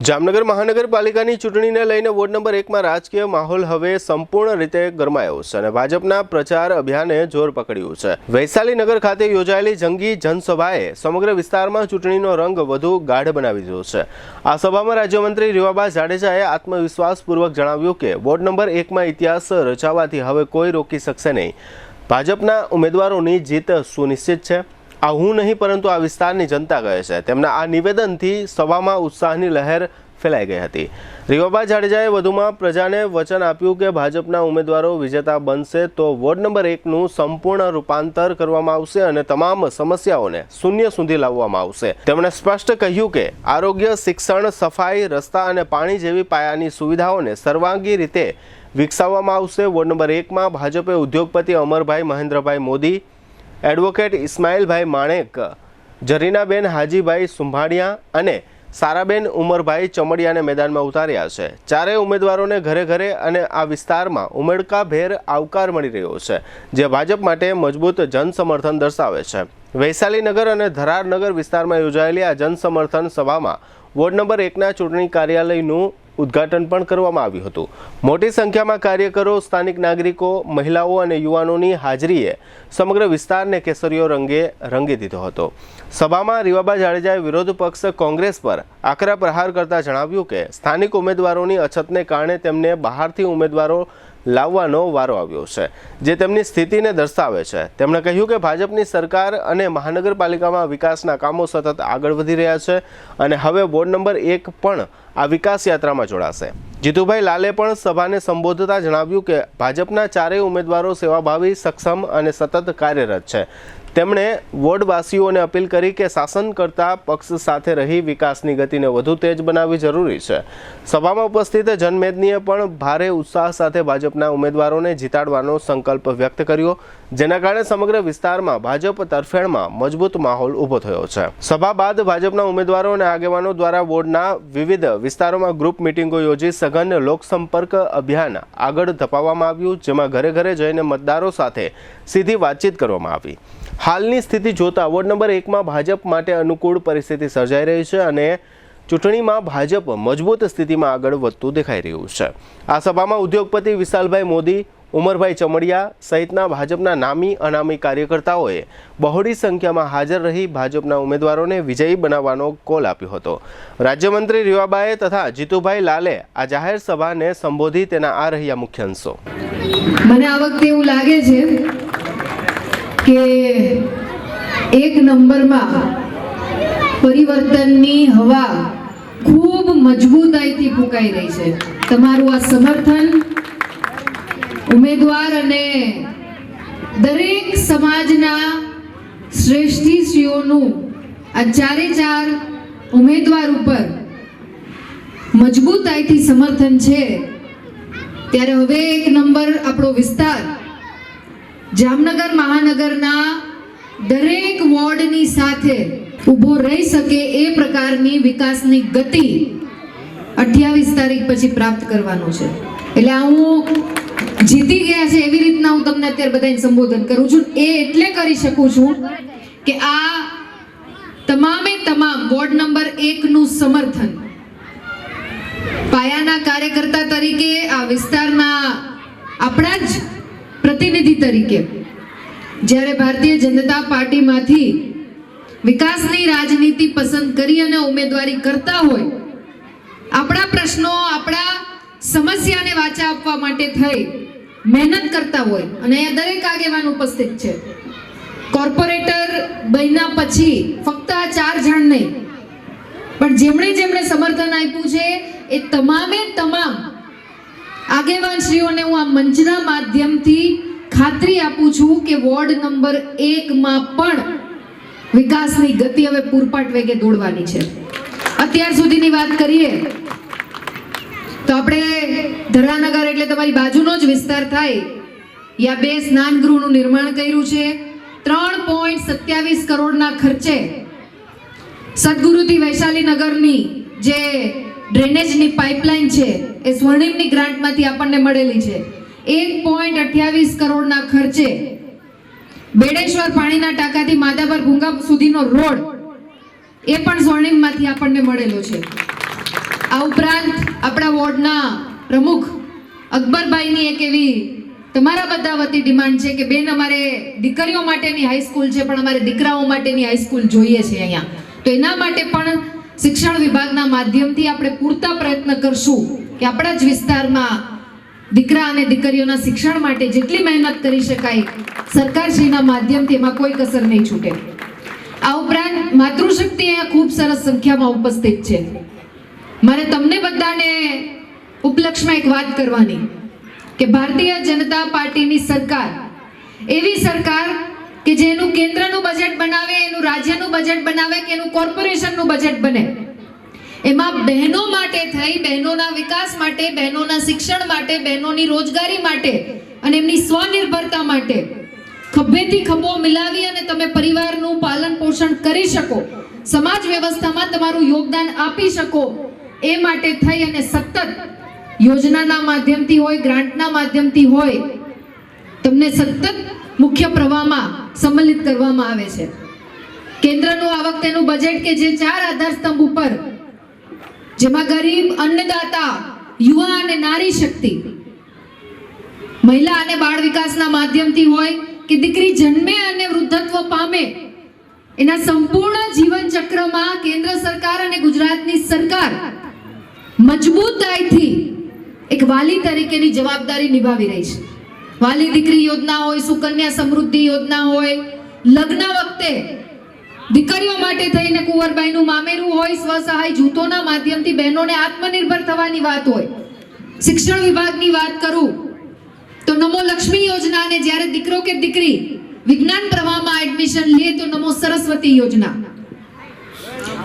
જામનગર મહાનગરપાલિકાની ચૂંટણીને લઈને વોર્ડ નંબર 1 માં રાજકીય માહોલ હવે સંપૂર્ણ રીતે ગરમાયો છે અને ભાજપના પ્રચાર અભિયાને જોર પકડ્યું છે। વૈશાલી નગર ખાતે યોજાયેલી જંગી જનસભાએ સમગ્ર વિસ્તારમાં ચૂંટણીનો રંગ વધુ ગાઢ બનાવી દીધો છે। આ સભામાં રાજ્યમંત્રી રીવાબા જાડેજાએ આત્મવિશ્વાસપૂર્વક જણાવ્યું કે વોર્ડ નંબર 1 માં ઇતિહાસ રચાવાથી હવે કોઈ રોકી શકશે નહીં। ભાજપના ઉમેદવારોની જીત સુનિશ્ચિત છે। આ હું નહીં પરંતુ આ વિસ્તારની જનતા કહે છે। તેમના આ નિવેદનથી સભામાં ઉત્સાહની લહેર ફેલાઈ ગઈ હતી। રીવાબા જાડેજાએ વધુમાં પ્રજાને વચન આપ્યું કે ભાજપના ઉમેદવારો વિજેતા બનશે તો વોર્ડ નંબર 1નું સંપૂર્ણ રૂપાંતર કરવામાં આવશે અને તમામ સમસ્યાઓને શૂન્ય સુધી લાવવામાં આવશે। તેમણે સ્પષ્ટ કહ્યું કે આરોગ્ય, શિક્ષણ, સફાઈ, રસ્તા અને પાણી જેવી પાયાની સુવિધાઓને સર્વાંગી રીતે વિકસાવવામાં આવશે। વોર્ડ નંબર 1માં ભાજપે ઉદ્યોગપતિ અમરભાઈ મહેન્દ્રભાઈ મોદી, એડવોકેટ ઇસ્માઇલભાઈ માણેક, જરીનાબેન હાજીભાઈ સુંભાડિયા અને સારાબેન ઉમરભાઈ ચમડિયાને મેદાનમાં ઉતાર્યા છે। ચારેય ઉમેદવારોને ઘરે ઘરે અને આ વિસ્તારમાં ઉમળકાભેર આવકાર મળી રહ્યો છે, જે ભાજપ માટે મજબૂત જનસમર્થન દર્શાવે છે। વૈશાલી નગર અને ધરારનગર વિસ્તારમાં યોજાયેલી આ જનસમર્થન સભામાં વોર્ડ નંબર 1ના ચૂંટણી કાર્યાલયનું ઉદ્ઘાટન પણ કરવામાં આવ્યું હતું। મોટી સંખ્યામાં કાર્યકરો, સ્થાનિક નાગરિકો, મહિલાઓ અને યુવાનોની હાજરીએ સમગ્ર વિસ્તારને કેસરીયો રંગે રંગી દીધો હતો। સભામાં રીવાબા જાડેજાએ વિરોધ પક્ષ કોંગ્રેસ પર આકરા પ્રહાર કરતા જણાવ્યું કે સ્થાનિક ઉમેદવારોની અછતને કારણે તેમને બહારથી ઉમેદવારો લાવવાનો વારો આવ્યો છે, જે તેમની સ્થિતિને દર્શાવે છે। તેમણે કહ્યું કે ભાજપની સરકાર અને મહાનગરપાલિકામાં વિકાસના કામો સતત આગળ વધી રહ્યા છે અને હવે વોર્ડ નંબર 1 પણ આ વિકાસ યાત્રામાં જોડાશે। જીતુભાઈ લાલે પણ સભાને સંબોધતા જણાવ્યું કે ભાજપના ચારેય ઉમેદવારો સેવાભાવી, સક્ષમ અને સતત કાર્યરત છે। તેમણે વોર્ડવાસીઓને અપીલ કરી કે શાસન કરતા પક્ષ સાથે રહી વિકાસની ગતિને વધુ તેજ બનાવવી જરૂરી છે। સભામાં ઉપસ્થિત જનમેદનીએ પણ ભારે ઉત્સાહ સાથે ભાજપના ઉમેદવારોને જીતાડવાનો સંકલ્પ વ્યક્ત કર્યો, જેના કારણે સમગ્ર વિસ્તારમાં ભાજપ તરફેણમાં મજબૂત માહોલ ઊભો થયો છે। સભા બાદ ભાજપના ઉમેદવારો અને આગેવાનો દ્વારા વોર્ડના વિવિધ વિસ્તારોમાં ગ્રુપ મિટિંગો યોજી સઘન લોકસંપર્ક અભિયાન આગળ ધપાવવામાં આવ્યું, જેમાં ઘરે ઘરે જઈને મતદારો સાથે સીધી વાતચીત કરવામાં આવી। હાલની સ્થિતિ જોતા વોર્ડ નંબર 1માં ભાજપ માટે અનુકૂળ પરિસ્થિતિ સર્જાઈ રહી છે અને ચૂંટણીમાં ભાજપ મજબૂત સ્થિતિમાં આગળ વધતું દેખાઈ રહ્યું છે। આ સભામાં ઉદ્યોગપતિ વિશાલભાઈ મોદી, ઉમરભાઈ ચમડિયા સહિતના ભાજપના નામી અનામી કાર્યકર્તાઓએ બહોળી સંખ્યામાં હાજર રહી ભાજપના ઉમેદવારોને વિજયી બનાવવાનો કોલ આપ્યો હતો। રાજ્યમંત્રી રીવાબાએ તથા જીતુભાઈ લાલે આ જાહેર સભાને સંબોધી તેના આ રહ્યા મુખ્ય અંશો। મને આ વખતે એવું લાગે છે કે 1 નંબરમાં પરિવર્તનની હવા ખૂબ મજબૂતાઈથી ફૂંકાઈ રહી છે। તમારું આ સમર્થન ઉમેદવાર અને દરેક સમાજના શ્રેષ્ઠીશ્રીઓનું આ ચારે ચાર ઉમેદવાર ઉપર મજબૂતાઈથી સમર્થન છે, ત્યારે હવે 1 નંબર આપણો વિસ્તાર જામનગર મહાનગરના દરેક વોર્ડની સાથે ઊભો રહી શકે એ પ્રકારની વિકાસની ગતિ 28 તારીખ પછી પ્રાપ્ત કરવાનો છે। એટલે હું જીતી ગયા છે એવી રીતના હું તમને અત્યારે બધાને સંબોધન કરું છું। એ એટલે કરી શકું છું કે આ તમામે તમામ વોર્ડ નંબર 1નું સમર્થન પાયાના કાર્યકર્તા તરીકે આ વિસ્તારના આપણા જ પ્રતિનિધિ તરીકે જ્યારે ભારતીય જનતા પાર્ટીમાંથી વિકાસની રાજનીતિ પસંદ કરી અને ઉમેદવારી કરતા હોય, આપણા પ્રશ્નો, આપણા સમસ્યાને વાચા આપવા માટે થઈ મહેનત કરતા હોય અને અહીંયા દરેક આગેવાન ઉપસ્થિત છે। કોર્પોરેટર બન્યા પછી ફક્ત આ 4 જણ નહીં, પણ જેમણે સમર્થન આપ્યું છે એ તમામે તમામ આગેવાનશ્રીઓને હું આ મંચના માધ્યમથી ખાતરી આપું છું કે વોર્ડ નંબર 1માં પણ વિકાસની ગતિ હવે પૂરપાટ વેગે દોડવાની છે। અત્યાર સુધીની વાત કરીએ તો આપણે ધરાનગર એટલે તમારી બાજુનો જ વિસ્તાર થાય, યા 2 સ્નાનગૃહનું નિર્માણ કર્યું છે। 3.27 કરોડના ખર્ચે સદગુરુથી વૈશાલી નગરની જે ડ્રેનેજની પાઇપલાઇન છે એ સ્વર્ણિમની ગ્રાન્ટમાંથી આપણને મળેલી છે। 1.28 કરોડના ખર્ચે બેડેશ્વર પાણીના ટાંકાથી માધાપર ભૂંગા સુધીનો રોડ એ પણ સ્વર્ણિમમાંથી આપણને મળેલો છે। આ ઉપરાંત આપણા વોર્ડના પ્રમુખ અકબરભાઈની એક એવી તમારા બધા વતી ડિમાન્ડ છે કે બેન અમારે દીકરીઓ માટેની હાઈસ્કૂલ છે પણ અમારે દીકરાઓ માટેની હાઈસ્કૂલ જોઈએ છે અહીંયા. તો એના માટે પણ શિક્ષણ વિભાગના માધ્યમથી આપણે પૂરતા પ્રયત્ન કરશું કે આપણા જ વિસ્તારમાં દીકરા અને દીકરીઓના શિક્ષણ માટે જેટલી મહેનત કરી શકાય સરકારશ્રીના માધ્યમથી એમાં કોઈ કસર નહીં છૂટે. આ ઉપરાંત માતૃશક્તિ અહીંયા ખૂબ સરસ સંખ્યામાં ઉપસ્થિત છે. મારે તમને બધાને ઉપલક્ષમાં એક વાત કરવાની કે ભારતીય જનતા પાર્ટીની સરકાર એવી સરકાર કે જેનું કેન્દ્રનું બજેટ બનાવે, એનું રાજ્યનું બજેટ બનાવે કે એનું કોર્પોરેશનનું બજેટ બને, એમાં બહેનો માટે થઈ, બહેનોના વિકાસ માટે, બહેનોના શિક્ષણ માટે, બહેનોની રોજગારી માટે અને એમની સ્વનિર્ભરતા માટે ખભેથી ખભો મિલાવી અને તમે પરિવારનું પાલન પોષણ કરી શકો, સમાજ વ્યવસ્થામાં તમારું યોગદાન આપી શકો, એ માટે થઈ અને સતત યોજનાના માધ્યમથી હોય, ગ્રાન્ટના માધ્યમથી હોય, તમને સતત મુખ્ય પ્રવાહમાં સંમલિત કરવામાં આવે છે. કેન્દ્રનું આ વખતેનું બજેટ કે જે 4 આધારસ્તંભ ઉપર, જેમાં ગરીબ, અન્નદાતા, યુવા અને નારી શક્તિ, મહિલા અને બાળ વિકાસના માધ્યમથી હોય કે દીકરી જન્મે અને વૃદ્ધત્વ પામે એના સંપૂર્ણ જીવન ચક્રમાં કેન્દ્ર સરકાર અને ગુજરાતની સરકાર મજબૂતાઈથી એક વાલી તરીકેની જવાબદારી નિભાવી રહી છે. વાલી દીકરી યોજના હોય, સુકન્યા સમૃદ્ધિ યોજના હોય, લગ્ન વખતે દીકરીઓ માટે થઈને કુંવરબાઈનું મામેરું હોય, સ્વસહાય જૂથોના માધ્યમથી બહેનોને આત્મનિર્ભર થવાની વાત હોય. શિક્ષણ વિભાગની વાત કરું તો નમો લક્ષ્મી યોજના, અને જ્યારે દીકરો કે દીકરી વિજ્ઞાન પ્રવાહમાં એડમિશન લે તો નમો સરસ્વતી યોજના.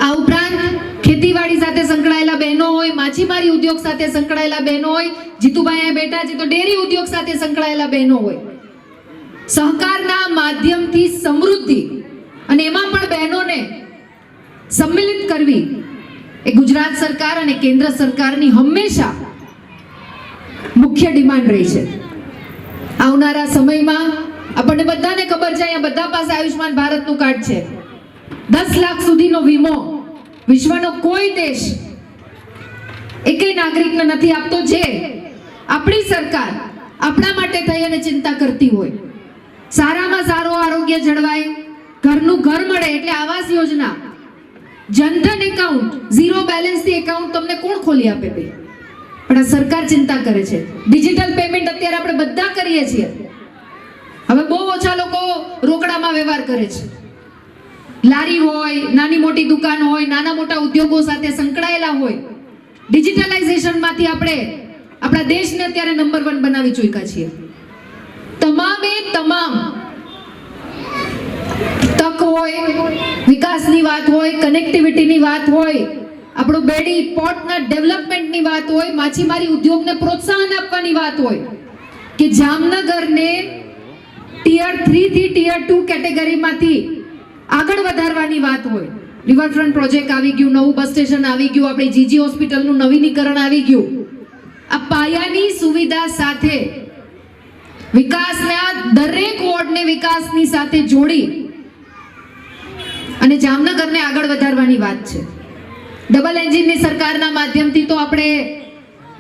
આ ઉપરાંત ખેતીવાડી સાથે સંકળાયેલા બહેનો હોય, માછીમારી ઉદ્યોગ સાથે સંકળાયેલા બહેનો હોય, જીતુભાઈ અહીંયા બેઠા છે તો ડેરી ઉદ્યોગ સાથે સંકળાયેલા બહેનો હોય, સહકારના માધ્યમથી સમૃદ્ધિ અને એમાં પણ બહેનોને સંમિલિત કરવી એ ગુજરાત સરકાર અને કેન્દ્ર સરકારની હંમેશા મુખ્ય ડિમાન્ડ રહી છે. આવનારા સમયમાં આપણને બધાને ખબર છે, અહીંયા બધા પાસે આયુષ્માન ભારતનું કાર્ડ છે. 10 લાખ સુધીનો વીમો વિશ્વનો કોઈ દેશ એકેય નાગરિકને નથી આપતો. જે આપણી સરકાર આપણા માટે થઈ અને ચિંતા કરતી હોય, સારામાં સારો આરોગ્ય જળવાય, ઘરનું ઘર મળે એટલે આવાસ યોજના, જનધન એકાઉન્ટ, 0 બેલેન્સથી એકાઉન્ટ તમને કોણ ખોલી આપે ભાઈ? પણ આ સરકાર ચિંતા કરે છે. ડિજિટલ પેમેન્ટ અત્યારે આપણે બધા કરીએ છીએ. હવે બહુ ઓછા લોકો રોકડામાં વ્યવહાર કરે છે. લારી હોય, નાની મોટી દુકાન હોય, નાના મોટા ઉદ્યોગો સાથે સંકળાયેલા હોય, ડિજિટલાઇઝેશનમાંથી આપણે આપણા દેશને અત્યારે નંબર 1 બનાવી ચૂક્યા છીએ. તમામે તમામ તક હોય, વિકાસની વાત હોય, કનેક્ટિવિટીની વાત હોય, આપણું બેડી પોર્ટના ડેવલપમેન્ટની વાત હોય, માછીમારી ઉદ્યોગને પ્રોત્સાહન આપવાની વાત હોય કે જામનગરને ટિયર 3 થી ટિયર 2 કેટેગરીમાંથી આગળ વધારવાની વાત હોય. રિવરફ્રન્ટ પ્રોજેક્ટ આવી ગયું, નવું બસ સ્ટેશન આવી ગયું, આપણી જીજી હોસ્પિટલનું નવીનીકરણ આવી ગયું. આ પાયાની સુવિધા સાથે વિકાસના દરેક વોર્ડને વિકાસની સાથે જોડી અને જામનગરને આગળ વધારવાની વાત છે. ડબલ એન્જિનની સરકારના માધ્યમથી તો આપણે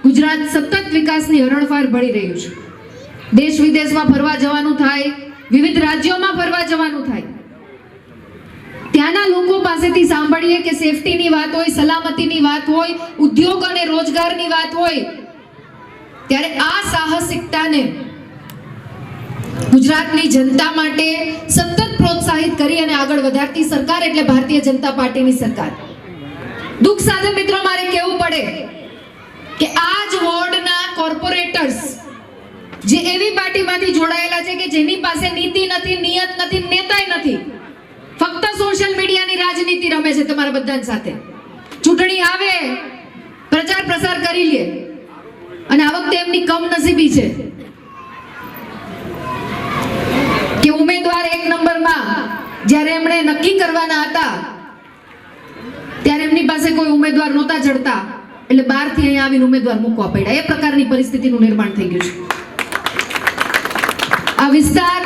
ગુજરાત સતત વિકાસની હરણફાળ ભળી રહ્યું છે. દેશ વિદેશમાં ફરવા જવાનું થાય, વિવિધ રાજ્યોમાં ફરવા જવાનું થાય, ત્યાંના લોકો પાસેથી સાંભળીએ કે સેફટીની વાત હોય, સલામતીની વાત હોય, ઉદ્યોગ અને રોજગારની વાત હોય, ત્યારે આ સાહસિકતાને ગુજરાતની જનતા માટે સતત પ્રોત્સાહિત કરી અને આગળ વધારતી સરકાર એટલે ભારતીય જનતા પાર્ટીની સરકાર. દુઃખ સાથે મિત્રો મારે કહેવું પડે કે આ જ વોર્ડના કોર્પોરેટર્સ જે એવી પાર્ટીમાંથી જોડાયેલા છે કે જેની પાસે નીતિ નથી, નિયત નથી, નેતાય નથી, ફક્ત સોશિયલ મીડિયાની રાજનીતિ રમે છે તમારા બધા સાથે. ચૂંટણી આવે, પ્રચાર પ્રસાર કરી લે અને આ વખતે એમની કમનસીબી છે કે ઉમેદવાર 1 નંબરમાં જ્યારે એમણે નક્કી કરવાના હતા ત્યારે એમની પાસે કોઈ ઉમેદવાર નહોતા જડતા, એટલે બહારથી અહીંયા આવીને ઉમેદવાર મૂકવા પડ્યા. એ પ્રકારની પરિસ્થિતિનું નિર્માણ થઈ ગયું છે. આ વિસ્તાર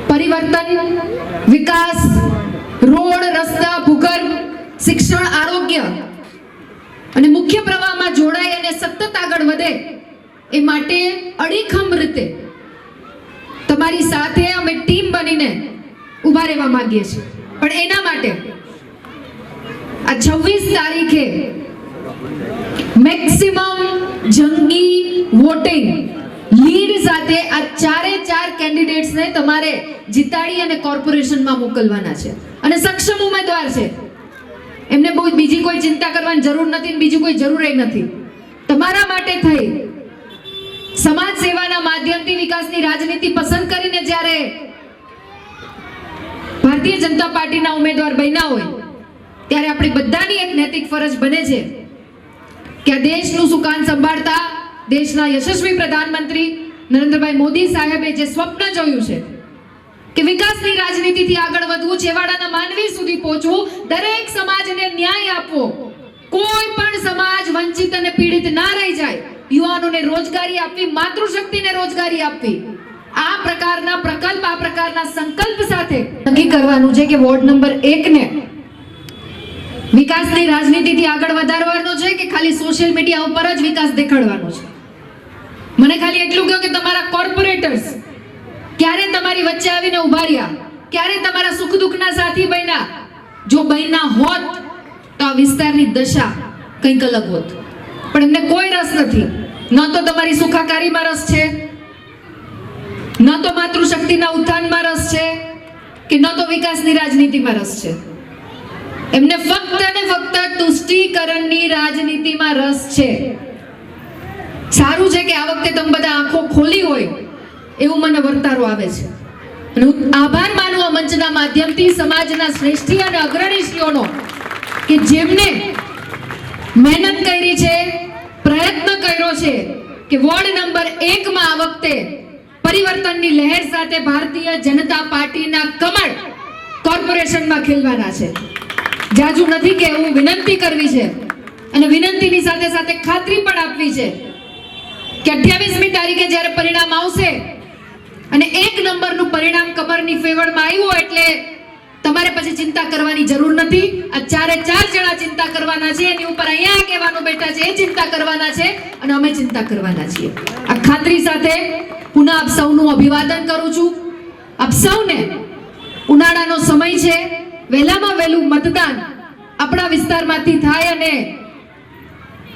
પરિવર્તન, વિકાસ, રોડ, રસ્તા, ભૂગર્ભ, શિક્ષણ, આરોગ્ય અને મુખ્ય પ્રવાહમાં જોડાય અને સતત આગળ વધે એ માટે અડીખમ રીતે તમારી સાથે અમે ટીમ બનીને ઊભા રહેવા માંગીએ છીએ. પણ એના માટે આ 26 તારીખે મેક્સિમમ જંગી વોટિંગ લીડ સાથે આ ચારે ચાર કેન્ડિડેટ્સને તમારે જીતાડી અને કોર્પોરેશનમાં મોકલવાના છે. અને સક્ષમ ઉમેદવાર છે, એમને બહુ બીજી કોઈ ચિંતા કરવાની જરૂર નથી, બીજું કોઈ જરૂર નથી. તમારા માટે થઈ સમાજ સેવાના માધ્યમથી વિકાસની રાજનીતિ પસંદ કરીને જ્યારે ભારતીય જનતા પાર્ટીના ઉમેદવાર બન્યા હોય ત્યારે આપણી બધાની એક નૈતિક ફરજ બને છે કે આ દેશનું સુકાન સંભાળતા દેશના યશસ્વી પ્રધાનમંત્રી નરેન્દ્રભાઈ મોદી સાહેબે જે સ્વપ્ન જોયું છે કે વિકાસની રાજનીતિથી આગળ વધવું, છેવાડાના માનવી સુધી પહોંચવું, દરેક સમાજને ન્યાય આપવો, કોઈ પણ સમાજ વંચિત અને પીડિત ના રહી જાય, યુવાનોને રોજગારી આપવી, માતૃશક્તિને રોજગારી આપવી, આ પ્રકારના પ્રકલ્પ, આ પ્રકારના સંકલ્પ સાથે નક્કી કરવાનું છે કે વોર્ડ નંબર 1 ને વિકાસની રાજનીતિથી આગળ વધારવાનો છે કે ખાલી સોશિયલ મીડિયા ઉપર જ વિકાસ દેખાડવાનો છે. મને ખાલી એટલું કહો કે તમારા કોર્પોરેટર્સ ક્યારે તમારી વચ્ચે આવીને ઉભા રહ્યા, ક્યારે તમારા સુખ દુઃખના સાથી બન્યા? જો બન્યા હોત તો આ વિસ્તારની દશા કંઈક અલગ હોત. પણ એમને કોઈ રસ નથી. ન તો તમારી સુખાકારીમાં રસ છે, ન તો માતૃશક્તિના ઉત્થાનમાં રસ છે, કે ન તો વિકાસની રાજનીતિમાં રસ છે. એમને ફક્ત અને ફક્ત તુષ્ટિકરણની રાજનીતિમાં રસ છે. સારું છે કે આ વખતે તમે બધા આંખો ખોલી હોય એવું મને વર્તારો આવે છે. અને હું આભાર માનું આ મંચના માધ્યમથી સમાજના શ્રેષ્ઠી અને અગ્રણીશ્રીઓનો કે જેમને મહેનત કરી છે, પ્રયત્ન કર્યો છે કે વોર્ડ નંબર 1 માં આ વખતે પરિવર્તનની લહેર સાથે ભારતીય જનતા પાર્ટીના કમળ કોર્પોરેશનમાં ખીલવાના છે. જાજુ નથી કે હું વિનંતી કરવી છે અને વિનંતીની સાથે સાથે ખાતરી પણ આપવી છે કે 28મી તારીખે જ્યારે પરિણામ આવશે અને 1 નંબરનું પરિણામ કમરની ફેવરમાં આવ્યું એટલે તમારે પછી ચિંતા કરવાની જરૂર નથી. આ ચારે ચાર જણા ચિંતા કરવાના છે, એની ઉપર અહીંયા કહેવાનું બેઠા છે એ ચિંતા કરવાના છે અને અમે ચિંતા કરવાના છીએ. આ ખાતરી સાથે પુનઃ આપ સૌનું અભિવાદન કરું છું. આપ સૌને ઉનાળાનો સમય છે, વહેલામાં વહેલું મતદાન આપણા વિસ્તારમાંથી થાય અને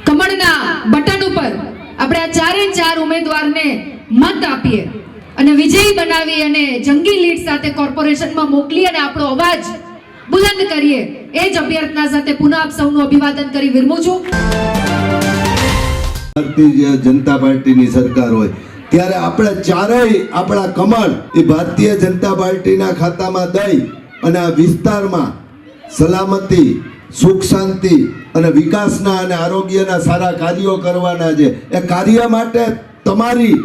કમળના બટન ઉપર આપણે આ ચારે ચાર ઉમેદવારને મત આપીએ અને વિજયી બનાવી અને જંગી લીડ સાથે કોર્પોરેશનમાં મોકલી અને આપણો અવાજ બુલંદ કરીએ એ જ અભ્યર્થના સાથે પુનઃ આપ સૌનું અભિવાદન કરી વિરમું છું. ભારતીય જનતા પાર્ટીની સરકાર હોય ત્યારે આપણે ચારેય આપણા કમળ એ ભારતીય જનતા પાર્ટીના ખાતામાં દઈ અને આ વિસ્તારમાં સલામતી, સુખ શાંતિ અને વિકાસના અને આરોગ્યના સારા કાર્યો કરવાના છે. એ કાર્ય માટે તમારી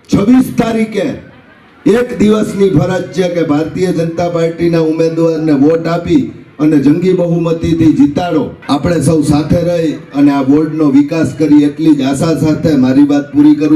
26 તારીખે એક દિવસની ફરજ છે કે ભારતીય જનતા પાર્ટીના ઉમેદવારને વોટ આપી અને જંગી બહુમતીથી જીતાડો. આપણે સૌ સાથે રહી અને આ વોર્ડનો વિકાસ કરી એટલી જ આશા સાથે મારી વાત પૂરી કરું છું.